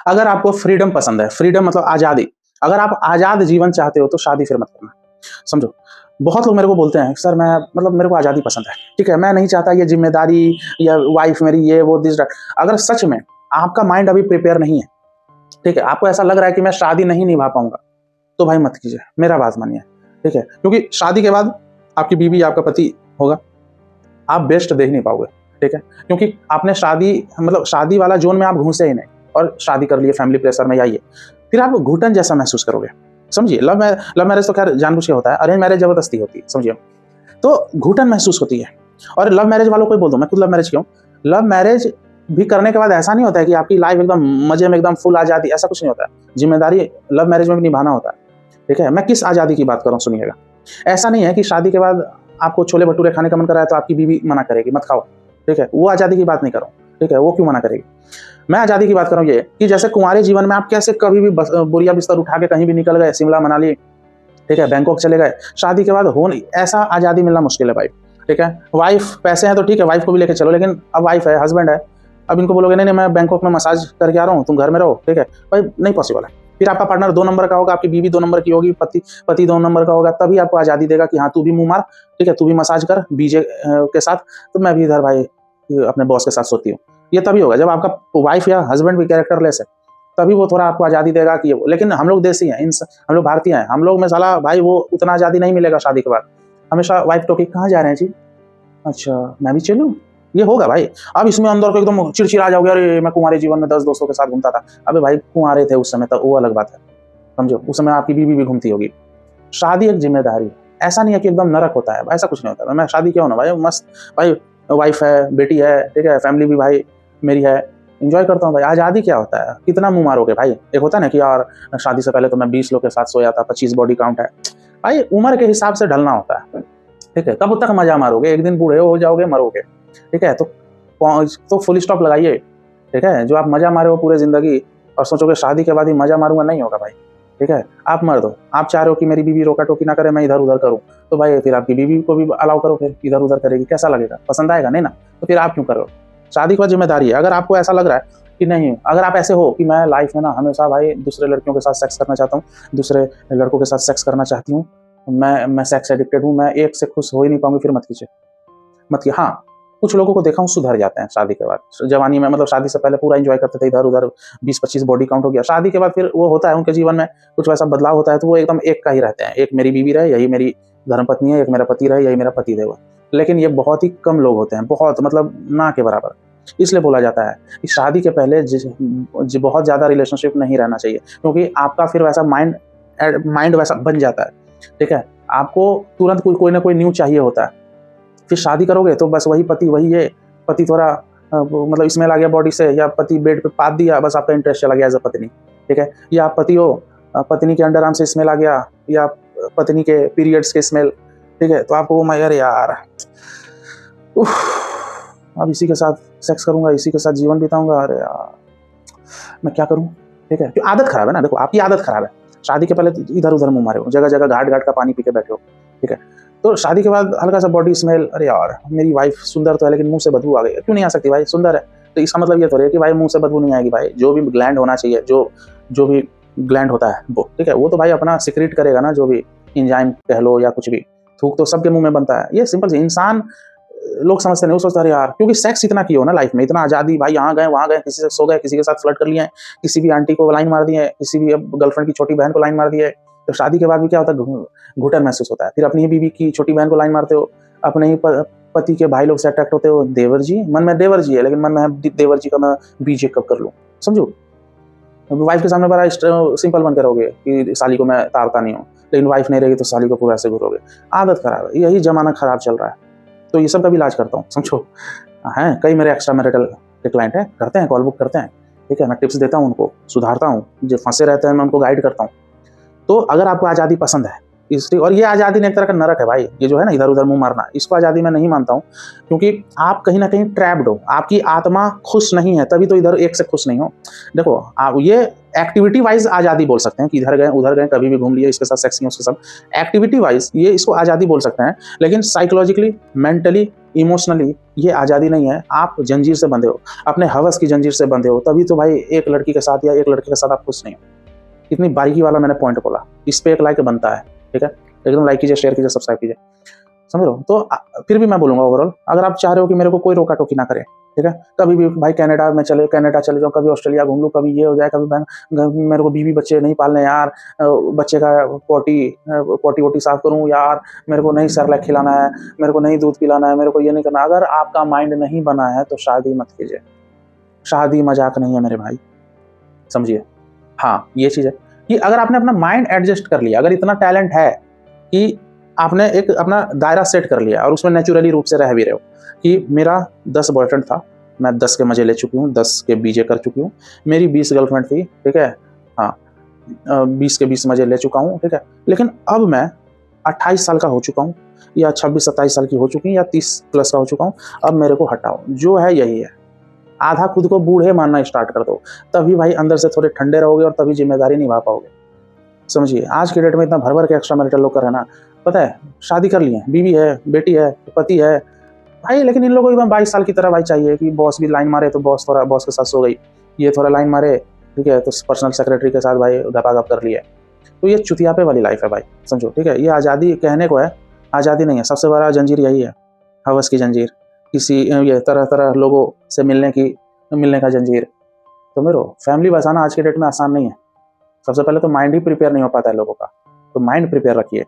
अगर आपको फ्रीडम पसंद है, फ्रीडम मतलब आज़ादी, अगर आप आज़ाद जीवन चाहते हो तो शादी फिर मत करना। समझो, बहुत लोग मेरे को बोलते हैं, "सर मैं मतलब मेरे को आज़ादी पसंद है, ठीक है? मैं नहीं चाहता ये ज़िम्मेदारी या वाइफ़ मेरी ये वो दिस दैट।" अगर सच में आपका माइंड अभी प्रिपेयर नहीं है, ठीक है? आपको ऐसा लग रहा है कि मैं शादी नहीं निभा पाऊँगा, तो भाई मत कीजिए, मेरा बात मानिए, ठीक है? क्योंकि शादी के बाद आपकी बीवी, आपका पति होगा, आप बेस्ट देख नहीं पाओगे, ठीक है? क्योंकि आपने शादी मतलब शादी वाला ज़ोन में आप घुसे ही नहीं और शादी कर लिए, फैमिली प्रेशर में आइए, फिर आप घुटन जैसा महसूस करोगे, समझिए? लव मैरिज तो खैर जानबूझ के होता है, अरेंज मैरिज ज़बरदस्ती होती है, समझिए? तो घुटन महसूस होती है। और लव मैरिज वालों को ही बोल दूँ, मैं खुद लव मैरिज किया हूँ। लव मैरिज भी करने के बाद ऐसा नहीं होता है कि आपकी लाइफ एकदम मज़े में, एकदम फुल आज़ादी, ऐसा कुछ नहीं होता है। ज़िम्मेदारी लव मैरिज में भी निभाना होता है, ठीक है? मैं किस आज़ादी की बात कर रहा हूँ सुनिएगा। ऐसा नहीं है कि शादी के बाद आपको छोले-भटूरे खाने का मन कर रहा है तो आपकी बीवी मना करेगी, मत खाओ, ठीक है? वो आज़ादी की बात नहीं कर रहा हूँ, ठीक है? वो क्यों मना करेगी? मैं आज़ादी की बात कर रहा हूँ ये कि जैसे कुँवारे जीवन में आप कैसे कभी भी बोरिया बिस्तर उठा के कहीं भी निकल गए, शिमला, मनाली, ठीक है, बैंकॉक चले गए। शादी के बाद हो नहीं, ऐसा आज़ादी मिलना मुश्किल है भाई, ठीक है? वाइफ़ पैसे हैं तो ठीक है, वाइफ़ को भी लेके चलो, लेकिन अब वाइफ़ है, हस्बैंड है, अब इनको बोलोगे नहीं-नहीं मैं बैंकॉक में मसाज करके आ रहा हूँ, तुम घर में रहो, ठीक है? भाई नहीं पॉसिबल है। फिर आपका पार्टनर 2 नंबर का होगा, आपकी बीवी 2 नंबर की होगी, पति 2 नंबर का होगा, तभी आपको आज़ादी देगा कि हाँ, तू भी मुँह मार, ठीक है? तू भी मसाज कर बीजे के साथ, तो मैं भी इधर भाई अपने बॉस के साथ सोती हूँ। ये तभी होगा जब आपका वाइफ़ या हस्बैंड भी कैरेक्टरलेस है, तभी वो थोड़ा आपको आज़ादी देगा कि ये, लेकिन हम लोग देसी हैं, हम लोग भारतीय हैं, हम लोग में साला भाई वो उतना आज़ादी नहीं मिलेगा शादी के बाद। हमेशा वाइफ़ टोकी, "कहाँ जा रहे हैं जी?" "अच्छा, मैं भी चलूँ?" ये होगा भाई। अब इसमें अंदर को एकदम चिड़चिड़ा जाओगे, "अरे! मैं कुँवारे जीवन में 10 दोस्तों के साथ घूमता था।" अबे भाई कुँवारे थे उस समय, तो वो अलग बात है, समझो? उस समय आपकी बीवी भी घूमती होगी। शादी एक ज़िम्मेदारी है, ऐसा नहीं है कि एकदम नरक होता है, ऐसा कुछ नहीं होता है। मैं शादी किया हूँ ना भाई, मस्त भाई, वाइफ़ है, बेटी है, ठीक है? फैमिली भी भाई मेरी है, एन्जॉय करता हूँ भाई। आज़ादी क्या होता है? कितना मुँह मारोगे भाई? एक होता है ना कि यार शादी से पहले तो मैं 20 लोग के साथ सोया था, 25 बॉडी काउंट है। भाई उम्र के हिसाब से ढलना होता है, ठीक है? कब तक मज़ा मारोगे? एक दिन बूढ़े हो जाओगे, मरोगे, ठीक है? तो फुल स्टॉप लगाइए, ठीक है? जो आप मज़ा मारे हो पूरी ज़िंदगी और सोचोगे शादी के बाद ही मज़ा मारूँगा, नहीं होगा भाई, ठीक है? आप मर्द हो, आप चाह रहे हो कि मेरी बीवी रोका-टोकी ना करे, मैं इधर-उधर करूँ, तो भाई फिर आपकी बीवी को भी अलाउ करो, फिर इधर-उधर करेगी, कैसा लगेगा? पसंद आएगा? नहीं ना? तो फिर आप क्यों कर रहे हो? शादी के बाद ज़िम्मेदारी है। अगर आपको ऐसा लग रहा है कि नहीं, अगर आप ऐसे हो कि मैं लाइफ़ में ना हमेशा भाई दूसरे लड़कियों के साथ सेक्स करना चाहता हूँ, दूसरे लड़कों के साथ सेक्स करना चाहती हूँ, मैं सेक्स एडिक्टेड हूँ, मैं एक से खुश हो ही नहीं पाऊँगी, फिर मत कीजिए, मत किया। हाँ, कुछ लोगों को देखा हूँ सुधर जाते हैं शादी के बाद। जवानी में मतलब शादी से पहले पूरा एन्जॉय करते थे, इधर-उधर 20-25 बॉडी काउंट हो गया। शादी के बाद फिर वो होता है उनके जीवन में कुछ वैसा बदलाव होता है, तो वो एकदम एक का ही रहते हैं। एक मेरी बीवी रहे, यही मेरी धर्मपत्नी है, एक मेरा पति रहे, यही मेरा पतिदेव है। लेकिन ये बहुत ही कम लोग होते हैं, बहुत मतलब ना के बराबर। इसलिए बोला जाता है कि शादी के पहले बहुत ज़्यादा रिलेशनशिप नहीं रहना चाहिए, क्योंकि आपका फिर वैसा माइंड वैसा बन जाता है, ठीक है? आपको तुरंत कोई ना कोई न्यू चाहिए होता है। फिर शादी करोगे तो बस वही पति, वही ये, पति थोड़ा मतलब स्मेल आ गया बॉडी से, या पति बेड पे पाद दिया, बस आपका इंटरेस्ट चला गया एज़ अ पत्नी, ठीक है? या आप पति हो, पत्नी के अंडरआर्म से स्मेल आ गया, या पत्नी के पीरियड्स के स्मेल, ठीक है? तो आपको मैं अरे यार, उफ़! अब इसी के साथ सेक्स करूँगा, इसी के साथ जीवन बिताऊँगा, अरे यार! मैं क्या करूँ? ठीक है? क्यों आदत खराब है ना, देखो आपकी आदत खराब है। शादी के पहले इधर-उधर मुँह मारे हो, जगह-जगह घाट-घाट का पानी पी के बैठे हो, ठीक है? तो शादी के बाद हल्का-सा बॉडी स्मेल, अरे यार! मेरी वाइफ़ सुंदर तो है लेकिन मुँह से बदबू आ गई है। क्यों नहीं आ सकती भाई? सुंदर है। तो इसका मतलब ये थोड़ी है कि भाई मुँह से बदबू नहीं आएगी भाई। जो भी ग्लैंड होना चाहिए, जो भी ग्लैंड होता है वो, ठीक है? वो तो भाई अपना सिक्रीट करेगा ना, जो भी एंजाइम कह लो या कुछ भी। थूक तो सबके मुँह में बनता है। ये सिंपल सी इंसान, लोग समझते नहीं, वो सोचते हैं अरे यार, क्योंकि सेक्स इतना किया हो ना लाइफ में, इतना आज़ादी भाई, यहाँ गए, वहाँ गए, किसी से सो गए, किसी के साथ फ्लर्ट कर लिए हैं, किसी भी आंटी को लाइन मार दी है, किसी भी अब गर्लफ्रेंड की छोटी बहन को लाइन मार दी है। तो शादी के बाद भी क्या होता है, घुटन महसूस होता है। फिर अपनी ही बीवी की छोटी बहन को लाइन मारते हो, अपने ही पति के भाई लोग से अट्रैक्ट होते हो, देवर जी, मन में देवर जी है, लेकिन मन में है देवर जी का मैं बीजे कब कर लूँ, समझो? वाइफ के सामने बड़ा सिंपल बन के रहोगे कि साली को मैं तारता नहीं हूँ, लेकिन वाइफ नहीं रहेगी तो साली को पूरा ऐसे घूरोगे। आदत खराब है, यही जमाना खराब चल रहा है। तो ये सब का भी इलाज करता हूँ, समझो? हैं, कई मेरे एक्स्ट्रा मैरिटल के क्लाइंट हैं, करते हैं, कॉल बुक करते हैं, ठीक है? मैं टिप्स देता हूँ उनको, सुधारता हूँ, जो फँसे रहते हैं मैं उनको गाइड करता हूँ। तो अगर आपको आज़ादी पसंद है, इसलिए, और ये आज़ादी एक तरह का नरक है भाई, ये जो है ना इधर-उधर मुँह मारना, इसको आज़ादी मैं नहीं मानता हूँ, क्योंकि आप कहीं न कहीं ट्रैप्ड हो, आपकी आत्मा खुश नहीं है, तभी तो इधर एक से खुश नहीं हो। देखो, आप ये एक्टिविटी वाइज़ आज़ादी बोल सकते हैं कि इधर गए, उधर गए, कभी भी घूम लिए, इसके साथ सेक्स किया, उसके साथ, एक्टिविटी वाइज़ ये इसको आज़ादी बोल सकते हैं, लेकिन साइकोलॉजिकली, मेंटली इमोशनली ये आज़ादी नहीं है, आप जंजीर से बंधे हो, अपने हवस की जंजीर से बंधे हो, तभी तो भाई एक लड़की के साथ या एक लड़के के साथ आप खुश नहीं हो। कितनी बारीकी वाला मैंने पॉइंट बोला, इस पे एक लाइक बनता है, ठीक है, एकदम लाइक कीजिए, शेयर कीजिए, सब्सक्राइब कीजिए, समझ रहे हो। तो फिर भी मैं बोलूँगा ओवरऑल, अगर आप चाह रहे हो कि मेरे को कोई रोका टोकी ना करे, ठीक है, कभी भी भाई कनाडा चले जाओ, कभी ऑस्ट्रेलिया घूम लूँ, कभी ये हो जाए, कभी मेरे को बीवी बच्चे नहीं पालने यार, बच्चे का पोटी वोटी साफ करूँ यार, मेरे को नहीं सेरेलैक खिलाना है, मेरे को नहीं दूध पिलाना है, मेरे को ये नहीं करना। अगर आपका माइंड नहीं बना है तो शादी मत कीजिए। शादी मजाक नहीं है मेरे भाई, समझिए। हाँ, ये चीज़ है कि अगर आपने अपना माइंड एडजस्ट कर लिया, अगर इतना टैलेंट है कि आपने एक अपना दायरा सेट कर लिया और उसमें नेचुरली रूप से रह भी रहे हो कि मेरा 10 बॉयफ्रेंड था, मैं 10 के मजे ले चुकी हूँ, 10 के बीजे कर चुकी हूँ, मेरी 20 गर्लफ्रेंड थी, ठीक है, हाँ, 20 के 20 मजे ले चुका हूँ, ठीक है, लेकिन अब मैं 28 साल का हो चुका हूँ या 26-27 साल की हो चुकी हूँ या 30 प्लस का हो चुका हूँ, अब मेरे को हटाओ, जो है यही है। आधा खुद को बूढ़े मानना स्टार्ट कर दो, तभी भाई अंदर से थोड़े ठंडे रहोगे और तभी जिम्मेदारी निभा पाओगे, समझिए। आज के डेट में इतना भर भर के एक्स्ट्रा मैरिटल लोग कर रहे हैं ना, पता है, शादी कर लिए, बीवी है, बेटी है, पति है भाई, लेकिन इन लोगों को एकदम 22 साल की तरह भाई चाहिए कि बॉस भी लाइन मारे तो बॉस के साथ सो गई, ये थोड़ा लाइन मारे, ठीक है, तो पर्सनल सेक्रेटरी के साथ भाई गपागप कर लिए। तो ये चुतियापे वाली लाइफ है भाई, समझो, ठीक है। ये आज़ादी कहने को है, आज़ादी नहीं है। सबसे बड़ा जंजीर यही है, हवस की जंजीर, किसी ये तरह तरह लोगों से मिलने का जंजीर। तो मेरे फैमिली बसाना आज के डेट में आसान नहीं है। सबसे पहले तो माइंड ही प्रिपेयर नहीं हो पाता है लोगों का, तो माइंड प्रिपेयर रखिए,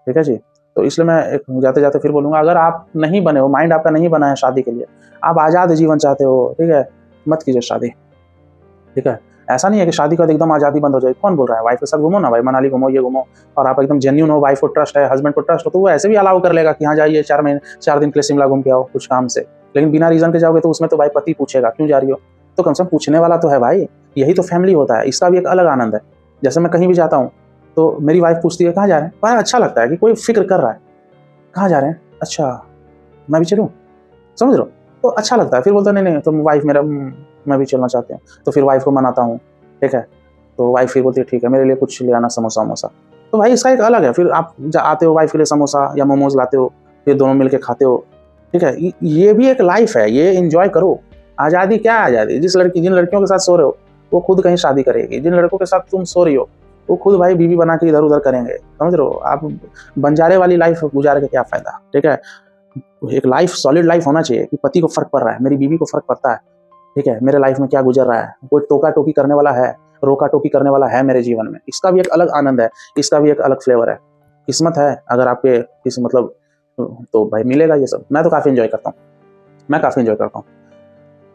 ठीक है जी। तो इसलिए मैं एक जाते जाते फिर बोलूँगा, अगर आप नहीं बने हो, माइंड आपका नहीं बना है शादी के लिए, आप आज़ाद जीवन चाहते हो, ठीक है, मत कीजिए शादी, ठीक है। ऐसा नहीं है कि शादी के बाद एकदम आज़ादी बंद हो जाए। कौन बोल रहा है? वाइफ के साथ घूमो ना भाई, मनाली घूमो, ये घूमो, और आप एकदम जेन्युइन हो, वाइफ को ट्रस्ट है, हस्बैंड को ट्रस्ट हो, तो वो ऐसे भी अलाउ कर लेगा कि हाँ जाइए 4 दिन के लिए शिमला घूम के आओ कुछ काम से। लेकिन बिना रीज़न के जाओगे तो उसमें तो भाई पति पूछेगा क्यों जा रही हो, तो कम से कम पूछने वाला तो है भाई। यही तो फैमिली होता है, इसका भी एक अलग आनंद है। जैसे मैं कहीं भी जाता हूँ तो मेरी वाइफ पूछती है कहाँ जा रहे हैं, बड़ा अच्छा लगता है कि कोई फिक्र कर रहा है, कहाँ जा रहे हैं, अच्छा मैं भी चलूँ, समझ रहे हो, तो अच्छा लगता है। फिर बोलता नहीं तो वाइफ मेरा मैं भी चलना चाहते हैं, तो फिर वाइफ को मनाता हूँ, ठीक है, तो वाइफ फिर बोलती है ठीक है मेरे लिए कुछ ले आना, समोसा वमोसा। तो भाई इसका एक अलग है। फिर आप आते हो वाइफ के लिए समोसा या मोमोज लाते हो, फिर दोनों मिलके खाते हो, ठीक है। ये भी एक लाइफ है, ये एंजॉय करो। आज़ादी क्या है? आज़ादी जिन लड़कियों के साथ सो रहे हो वो खुद कहीं शादी करेगी, जिन लड़कों के साथ तुम सो रही हो वो खुद भाई बीवी बना के इधर उधर करेंगे, समझ रहे हो। आप बंजारे वाली लाइफ गुजार के क्या फ़ायदा, ठीक है। एक लाइफ सॉलिड लाइफ होना चाहिए कि पति को फ़र्क पड़ रहा है, मेरी बीवी को फ़र्क पड़ता है, ठीक है, मेरे लाइफ में क्या गुजर रहा है, कोई टोका टोकी करने वाला है, रोका टोकी करने वाला है मेरे जीवन में। इसका भी एक अलग आनंद है, इसका भी एक अलग फ्लेवर है। किस्मत है अगर आपके किसी मतलब, तो भाई मिलेगा ये सब। मैं तो काफ़ी एंजॉय करता हूँ।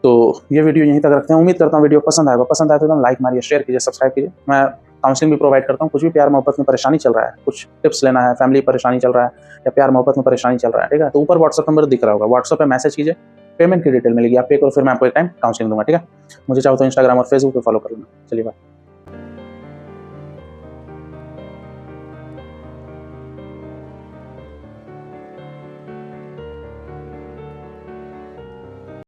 तो ये वीडियो यहीं तक रखते हैं। उम्मीद करता हूँ वीडियो पसंद आएगा। पसंद आए तो एकदम लाइक मारिए, शेयर कीजिए, सब्सक्राइब कीजिए। मैं काउंसलिंग भी प्रोवाइड करता हूँ। कुछ भी प्यार मोहब्बत में परेशानी चल रहा है, कुछ टिप्स लेना है, फैमिली परेशानी चल रहा है या प्यार मोहब्बत में परेशानी चल रहा है, ठीक है, तो ऊपर व्हाट्सअप नंबर दिख रहा होगा, व्हाट्सअप पे मैसेज कीजिए, पेमेंट की डिटेल मिलेगी, आप पे करो, फिर मैं आपको एक टाइम काउंसलिंग दूंगा, ठीक है। मुझे चाहो तो इंस्टाग्राम और फेसबुक पे फॉलो कर लेना। चलिए बाय।